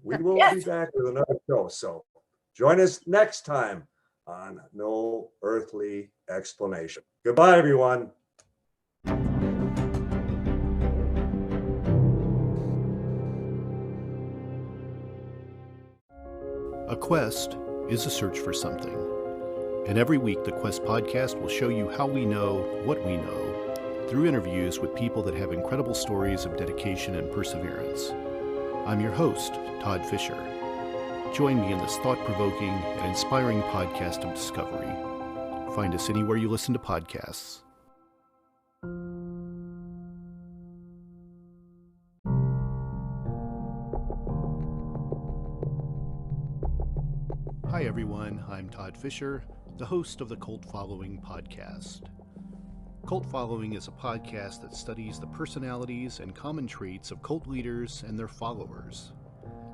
We will be back with another show. So join us next time on No Earthly Explanation. Goodbye, everyone. A quest is a search for something. And every week, the Quest podcast will show you how we know what we know through interviews with people that have incredible stories of dedication and perseverance. I'm your host, Todd Fisher. Join me in this thought-provoking and inspiring podcast of discovery. Find us anywhere you listen to podcasts. Hi everyone, I'm Todd Fisher, the host of the Cult Following podcast. Cult Following is a podcast that studies the personalities and common traits of cult leaders and their followers.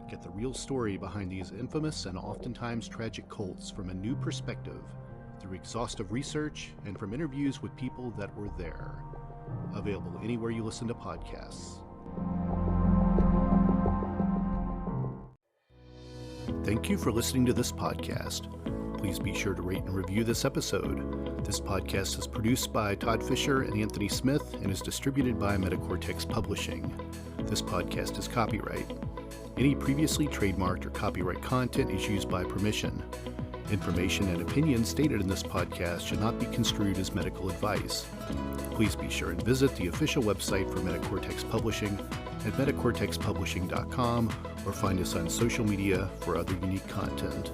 Get the real story behind these infamous and oftentimes tragic cults from a new perspective through exhaustive research and from interviews with people that were there. Available anywhere you listen to podcasts. Thank you for listening to this podcast. Please be sure to rate and review this episode. This podcast is produced by Todd Fisher and Anthony Smith and is distributed by Metacortex Publishing. This podcast is copyright. Any previously trademarked or copyright content is used by permission. Information and opinions stated in this podcast should not be construed as medical advice. Please be sure and visit the official website for Metacortex Publishing at metacortexpublishing.com or find us on social media for other unique content.